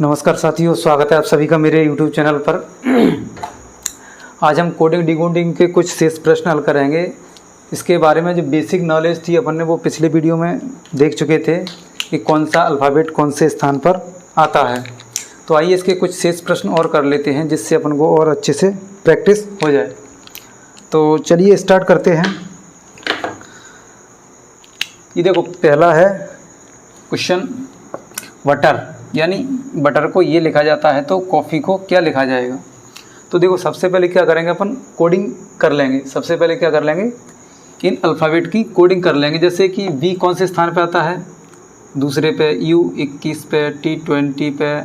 नमस्कार साथियों, स्वागत है आप सभी का मेरे YouTube चैनल पर। आज हम कोडिंग डिकोडिंग के कुछ शेष प्रश्न हल करेंगे। इसके बारे में जो बेसिक नॉलेज थी अपन ने वो पिछले वीडियो में देख चुके थे कि कौन सा अल्फ़ाबेट कौन से स्थान पर आता है। तो आइए इसके कुछ शेष प्रश्न और कर लेते हैं जिससे अपन को और अच्छे से प्रैक्टिस हो जाए। तो चलिए स्टार्ट करते हैं। ये देखो, पहला है क्वेश्चन, वाटर यानी बटर को ये लिखा जाता है तो कॉफ़ी को क्या लिखा जाएगा। तो देखो, सबसे पहले क्या करेंगे, अपन कोडिंग कर लेंगे। सबसे पहले क्या कर लेंगे, इन अल्फ़ाबेट की कोडिंग कर लेंगे। जैसे कि वी कौन से स्थान पे आता है, दूसरे पे, यू 21 पे, T20 पे,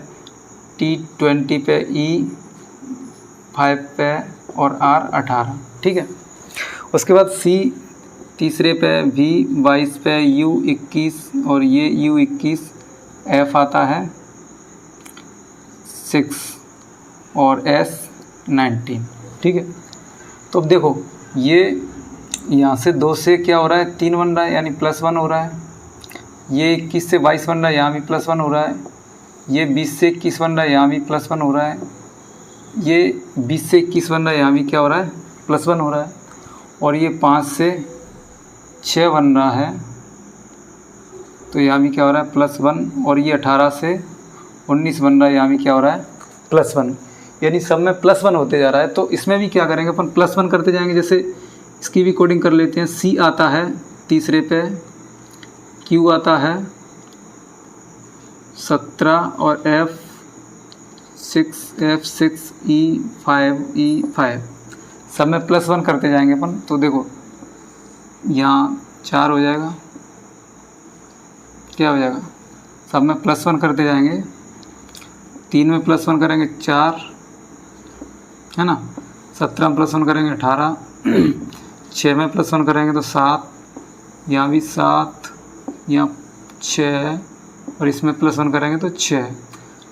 T20 पे, E 5 पे और R 18। ठीक है। उसके बाद C तीसरे पे, V 22 पे, U 21 और ये U 21, F आता है 6 और S 19। ठीक है। तो अब देखो, ये यहाँ से 2 से क्या हो रहा है, 3 बन रहा है यानी +1 हो रहा है। ये 21 से 22 बन रहा है, यहाँ भी +1 हो रहा है। ये 20 से 21 बन रहा है, यहाँ भी +1 हो रहा है। ये 20 से 21 बन रहा है, यहाँ भी क्या हो रहा है, +1 हो रहा है। और ये 5 से 6 बन रहा है तो यहाँ भी क्या हो रहा है, +1। और ये 18 से 19 बन रहा है, यहाँ भी क्या हो रहा है, +1। यानी सब में +1 होते जा रहा है। तो इसमें भी क्या करेंगे, अपन +1 करते जाएंगे। जैसे इसकी भी कोडिंग कर लेते हैं। C आता है तीसरे पे, Q आता है 17 और F6 E5 सब में +1 करते जाएंगे अपन। तो देखो, यहाँ 4 हो जाएगा, क्या हो जाएगा, सब में +1 करते जाएंगे। 3 में +1 करेंगे 4, है ना। 17 में +1 करेंगे 18, 6 में +1 करेंगे तो 7, यहाँ भी 7, यहाँ 6 और इसमें +1 करेंगे तो 6।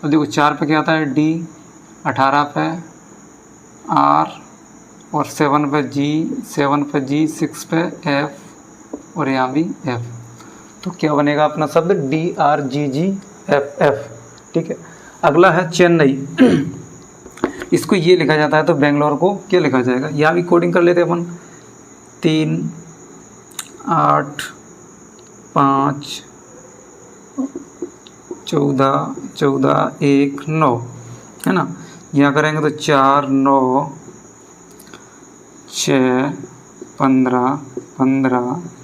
और देखो 4 पे क्या आता है, D, 18 पे R और 7 पे G, 6 पे F और यहाँ भी F। तो क्या बनेगा अपना शब्द, DRGGFF। ठीक है। अगला है चेन्नई। इसको ये लिखा जाता है तो बेंगलोर को क्या लिखा जाएगा। यहाँ भी कोडिंग कर लेते हैं अपन। 3, 8, 5, 14, 1, 9, है ना। यहाँ करेंगे तो 4, 9, 6, 15,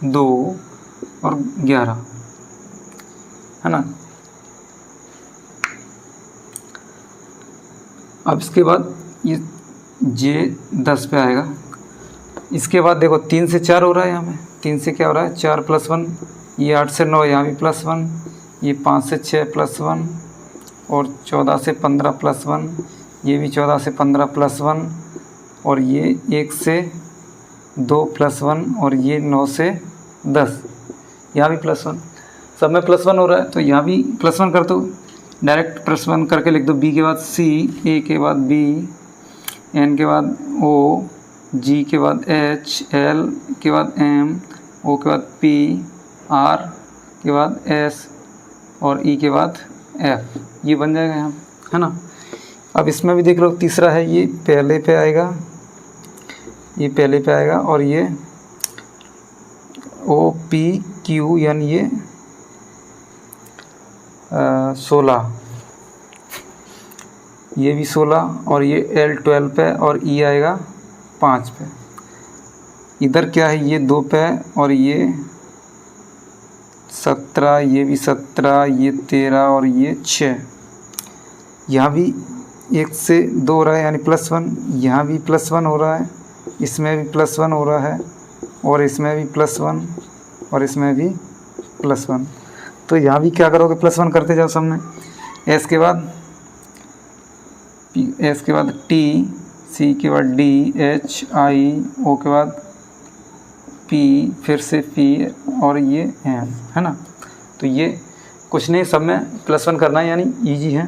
2 और 11, है ना। अब इसके बाद ये J 10 पे आएगा। इसके बाद देखो 3 से 4 हो रहा है, यहाँ में 3 से क्या हो रहा है, 4 +1। ये 8 से 9, यहाँ भी +1। ये 5 से 6 +1 और 14 से 15 +1। ये भी 14 से 15 +1 और ये 1 से 2 +1 और ये 9 से 10, यहाँ भी +1। सब में +1 हो रहा है तो यहाँ भी +1 कर दो। डायरेक्ट +1 करके लिख दो। B के बाद C, A के बाद B, N के बाद O, G के बाद H, L के बाद M, O के बाद P, R के बाद S और E के बाद F। ये बन जाएगा यहाँ, है ना। अब इसमें भी देख लो, तीसरा है, ये पहले पे आएगा, ये पहले पे आएगा और ये OPQ यानी ये 16, ये भी 16 और ये L 12 पे और E आएगा 5 पे। इधर क्या है, ये 2 पे और ये 17, ये भी 17, ये 13 और ये 6। यहाँ भी 1 से 2 हो रहा है यानी +1। यहाँ भी +1 हो रहा है, इसमें भी +1 हो रहा है और इसमें भी +1 और इसमें भी +1। तो यहाँ भी क्या करोगे, +1 करते जाओ सब में। S के बाद T, C के बाद D, H, I, O के बाद P, फिर से P और ये M, है ना। तो ये कुछ नहीं, सब में +1 करना है यानी ईजी है।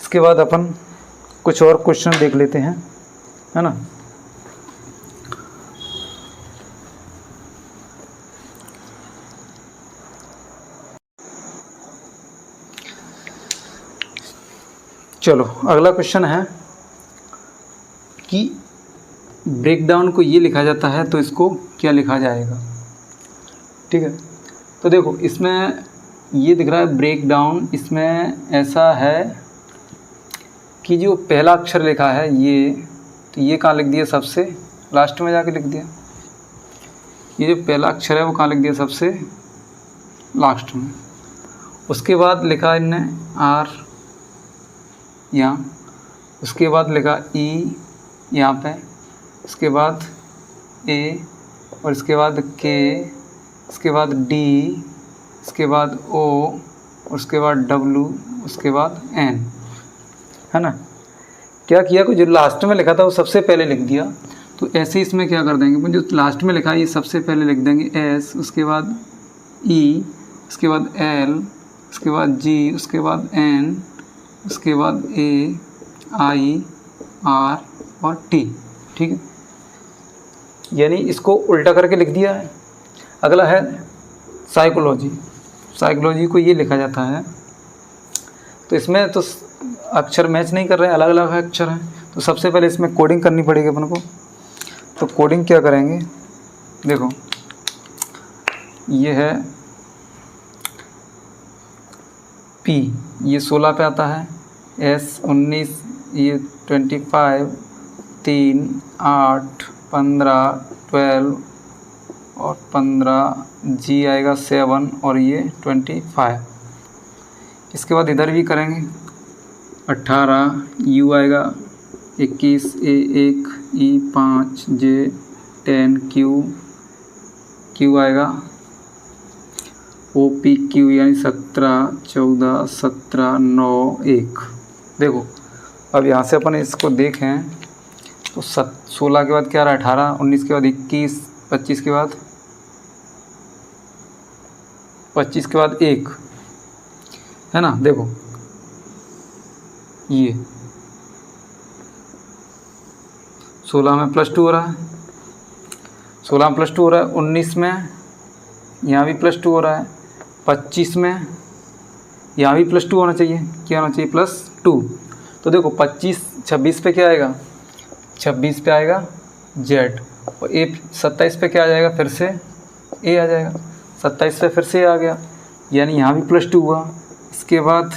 इसके बाद अपन कुछ और क्वेश्चन देख लेते हैं, है ना। चलो अगला क्वेश्चन है कि ब्रेक डाउन को ये लिखा जाता है तो इसको क्या लिखा जाएगा। ठीक है, तो देखो इसमें ये दिख रहा है ब्रेक डाउन, इसमें ऐसा है कि जो पहला अक्षर लिखा है ये, तो ये कहाँ लिख दिया, सबसे लास्ट में जाके लिख दिया। ये जो पहला अक्षर है वो कहाँ लिख दिया, सबसे लास्ट में। उसके बाद लिखा इनने आर यहाँ, उसके बाद लिखा ई यहाँ पे, उसके बाद ए, और इसके बाद के, उसके बाद डी, उसके बाद ओ, और उसके बाद डब्लू, उसके बाद एन, है ना। क्या किया, को जो लास्ट में लिखा था वो सबसे पहले लिख दिया। तो ऐसे इसमें क्या कर देंगे, जो लास्ट में लिखा है ये सबसे पहले लिख देंगे एस, उसके बाद ई, उसके बाद एल, उसके बाद जी, उसके बाद एन, उसके बाद ए, आई, आर और टी। ठीक है, यानी इसको उल्टा करके लिख दिया है। अगला है साइकोलॉजी। साइकोलॉजी को ये लिखा जाता है, तो इसमें तो अक्षर मैच नहीं कर रहे हैं, अलग अलग अक्षर हैं। तो सबसे पहले इसमें कोडिंग करनी पड़ेगी अपन को। तो कोडिंग क्या करेंगे, देखो ये है पी, ये 16 पे आता है, एस 19, ये 25, 3, 8, 15, 12 और 15, जी आएगा 7 और ये 25। इसके बाद इधर भी करेंगे 18, यू आएगा 21, ए 1, ई 5, जे 10, क्यू आएगा ओ पी क्यू यानी 17, 14, 17, 9, 1। देखो अब यहाँ से अपन इसको देखें तो 16 के बाद क्या रहा, 18, 19 के बाद 21, 25 के बाद 1 है ना। देखो ये 16 में +2 हो रहा है, 16 में +2 हो रहा है, 19 में यहाँ भी +2 हो रहा है, 25 में यहाँ भी +2 होना चाहिए, क्या होना चाहिए, +2। तो देखो 26 पे क्या आएगा, 26 पे आएगा जेड, और ए 27 पे क्या आ जाएगा, फिर से ए आ जाएगा, 27 पे फिर से ए आ गया, यानी यहाँ भी +2 हुआ। इसके बाद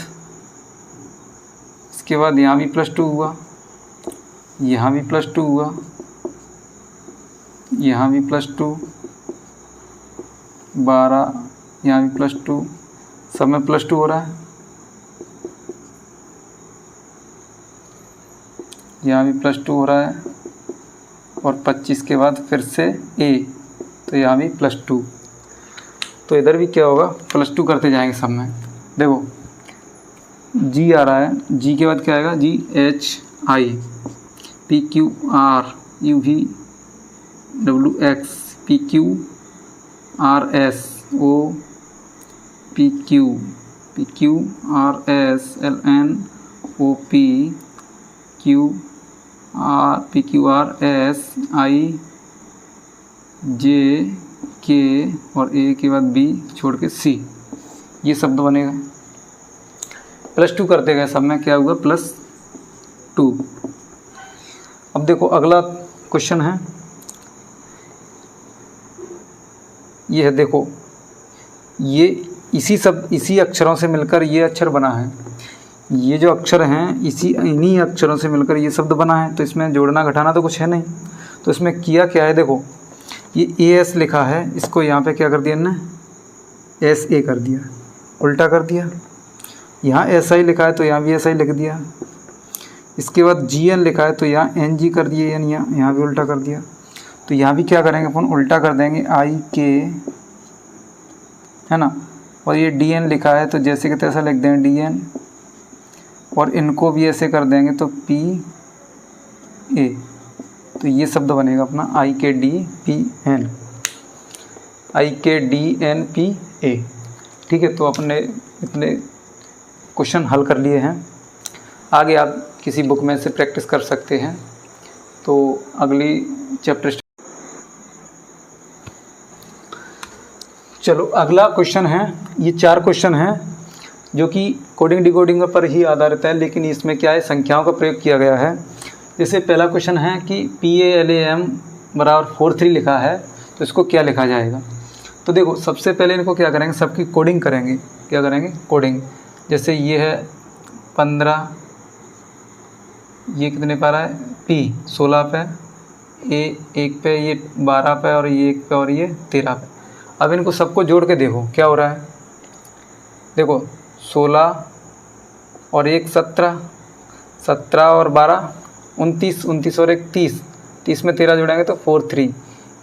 यहाँ भी +2 हुआ, यहाँ भी +2 हुआ, यहाँ भी +2, 12, यहाँ भी +2, सब में +2 हो रहा है, यहाँ भी +2 हो रहा है, और 25 के बाद फिर से ए, तो यहाँ भी +2। तो इधर भी क्या होगा, +2 करते जाएंगे सब में। देखो जी आ रहा है, जी के बाद क्या आएगा, G H I, P Q R, U V W X, P Q R S, O P Q R S, L N O P Q R S, I J K, और ए के बाद बी छोड़ के सी, ये शब्द बनेगा। +2 करते गए सब में, क्या हुआ, +2। अब देखो अगला क्वेश्चन है, ये है, देखो ये इसी अक्षरों से मिलकर ये अक्षर बना है, ये जो अक्षर हैं इन्हीं अक्षरों से मिलकर ये शब्द बना है। तो इसमें जोड़ना घटाना तो कुछ है नहीं। तो इसमें किया क्या है, देखो ये ए एस लिखा है, इसको यहाँ पे क्या कर दिया इन्होंने, एस ए कर दिया, उल्टा कर दिया। यहाँ एस आई लिखा है तो यहाँ भी एस आई लिख दिया। इसके बाद जी एन लिखा है तो यहाँ एन जी कर दिए, यानी यहाँ भी उल्टा कर दिया। तो यहाँ भी क्या करेंगे अपन, उल्टा कर देंगे, आई के, है ना। और ये डी एन लिखा है तो जैसे कि तैसा लिख देंगे डी एन, और इनको भी ऐसे कर देंगे तो पी ए। तो ये शब्द बनेगा अपना आई के डी पी एन, आई के डी एन पी ए। ठीक है, तो अपने इतने क्वेश्चन हल कर लिए हैं। आगे आप किसी बुक में से प्रैक्टिस कर सकते हैं। तो अगली चैप्टर, चलो अगला क्वेश्चन है, ये 4 क्वेश्चन हैं। जो कि कोडिंग डिकोडिंग पर ही आधारित है, लेकिन इसमें क्या है, संख्याओं का प्रयोग किया गया है। जैसे पहला क्वेश्चन है कि PALAM बराबर 43 लिखा है, तो इसको क्या लिखा जाएगा। तो देखो सबसे पहले इनको क्या करेंगे, सबकी कोडिंग करेंगे। क्या करेंगे, कोडिंग। जैसे ये है 15, ये कितने पे आ रहा है, P 16 पे, A 1 पे, ये 12 पे, और ये 1 पे, और ये 13 पे। अब इनको सबको जोड़ के देखो क्या हो रहा है। देखो 16 और 1 17, 17 और 12 29, 29 और 1 30, 30 में 13 जोड़ेंगे तो 43,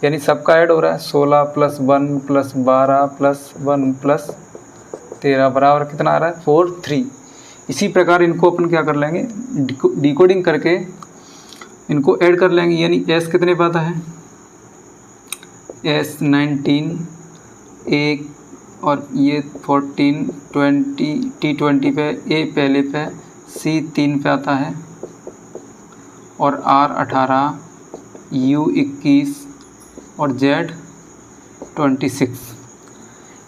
यानी सबका ऐड हो रहा है। 16 + 1 + 12 + 1 + 13 बराबर कितना आ रहा है, 43। इसी प्रकार इनको अपन क्या कर लेंगे, डिकोडिंग करके इनको ऐड कर लेंगे। यानी S कितने पे आता है, S 19, 1 और ये 14, 20, T 20 पे, A पहले पे, C 3 पे आता है, और R 18, U 21 और Z 26।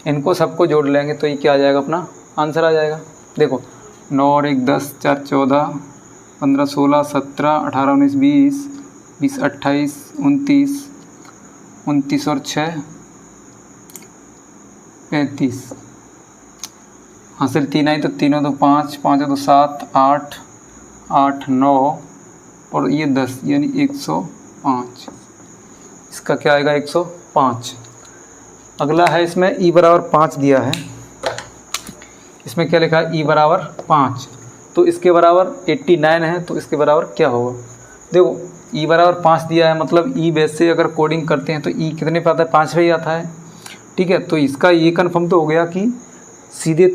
इनको सबको जोड़ लेंगे तो ये क्या आ जाएगा, अपना आंसर आ जाएगा। देखो 9 और 1 10, 4 14, 15 16, 17 18 19 20, 20 28, 29, 29 और 6 35, हासिल 3 आई तो 3 तो 5, 5 तो 7, 8, 8 9 और ये 10, यानी 105। इसका क्या आएगा, 105। अगला है, इसमें E बराबर 5 दिया है। इसमें क्या लिखा है, E बराबर 5, तो इसके बराबर 89 है, तो इसके बराबर क्या होगा। देखो E बराबर 5 दिया है, मतलब E बेस से अगर कोडिंग करते हैं तो E कितने पे आता है, 5 पे ही आता है। ठीक है, तो इसका ये कन्फर्म तो हो गया कि सीधे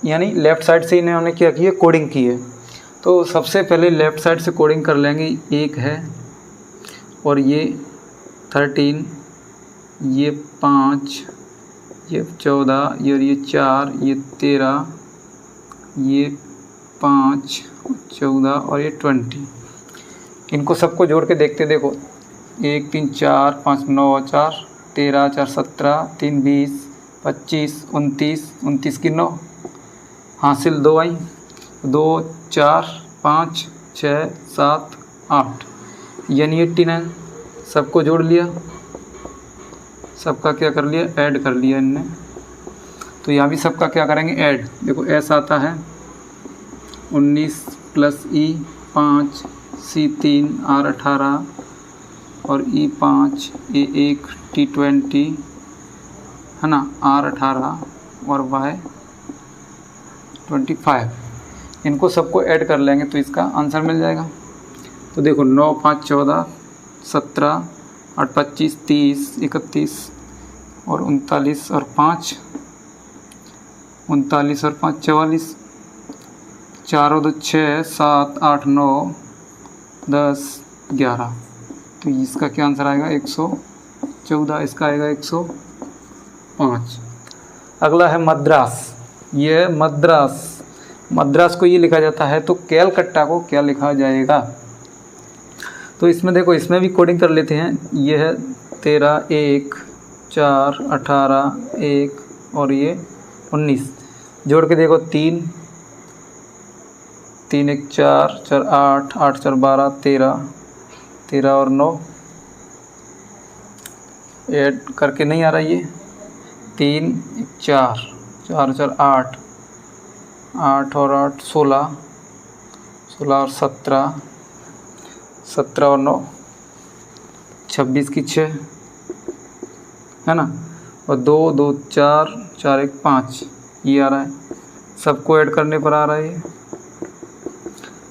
यानी लेफ़्ट साइड से इन्होंने क्या की है, कोडिंग की है। तो सबसे पहले लेफ़्ट साइड से कोडिंग कर लेंगे। 1 है और ये 13, ये 5, ये 14, ये 4, ये 13, ये 5, 14 और ये 20। इनको सबको जोड़ के देखते, देखो 1 3 4 5 9 4 13 4 17 3 20 25 29, 29 की 9, हासिल 2 आई, 2 4 5 6 7 8, यानी 89। सबको जोड़ लिया, सबका क्या कर लिया, ऐड कर लिया इनने। तो यहाँ भी सबका क्या करेंगे, ऐड। देखो S आता है 19 + E 5, C 3, R 18 और E 5, A 1, T 20 है ना, R 18 और Y 25। इनको सबको ऐड कर लेंगे तो इसका आंसर मिल जाएगा। तो देखो 9 5 14 17 8 25 30 31 और 39 और 5 39 और 5 44, 4 और 2 6 7 8 9 10 11। तो इसका क्या आंसर आएगा, 114। इसका आएगा 105। अगला है मद्रास। ये मद्रास को ये लिखा जाता है, तो कैलकट्टा को क्या लिखा जाएगा। तो इसमें देखो, इसमें भी कोडिंग कर लेते हैं। ये है 13 1 4 18 1 और ये 19। जोड़ के देखो 3 3 1 4 4 8 8 4 12 13 13 और 9, ऐड करके नहीं आ रहा ये। 3 1 4 4 4 8 8 और 8 16 16 और 17 17 और 9 26 की 6 है ना, और 2 2 4 4 1 5 ये आ रहा है। सबको ऐड करने पर आ रहा है ये।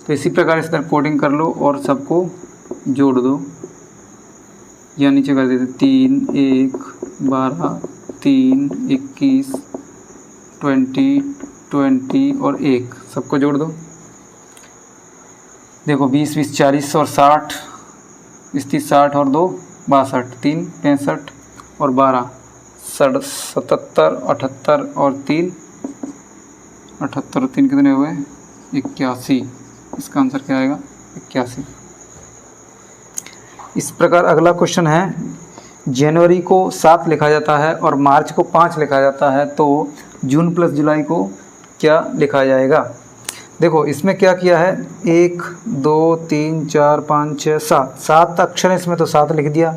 तो इसी प्रकार इस तरह कोडिंग कर लो और सबको जोड़ दो। या नीचे कर देते 3 1 12 3 21 20 20 और 1, सबको जोड़ दो। देखो 20 20 40 और 60 20 30 60 और 2 62 3 65 और 12 77 78 और 3 78 और 3 कितने हुए, 81। इसका आंसर क्या आएगा, 81। इस प्रकार अगला क्वेश्चन है, जनवरी को 7 लिखा जाता है और मार्च को 5 लिखा जाता है, तो जून + जुलाई को क्या लिखा जाएगा। देखो इसमें क्या किया है, 1 2 3 4 5 6 7, 7 अक्षर है इसमें तो 7 लिख दिया।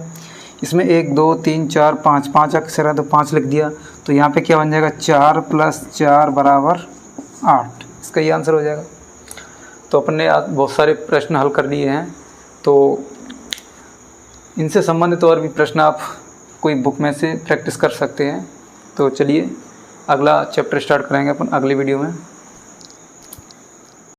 इसमें 1 2 3 4 5, 5 अक्षर है तो 5 लिख दिया। तो यहाँ पे क्या बन जाएगा, 4 + 4 = 8। इसका ये आंसर हो जाएगा। तो अपन ने आज बहुत सारे प्रश्न हल कर लिए हैं। तो इनसे संबंधित और भी प्रश्न आप कोई बुक में से प्रैक्टिस कर सकते हैं। तो चलिए अगला चैप्टर स्टार्ट करेंगे अपन अगले वीडियो में।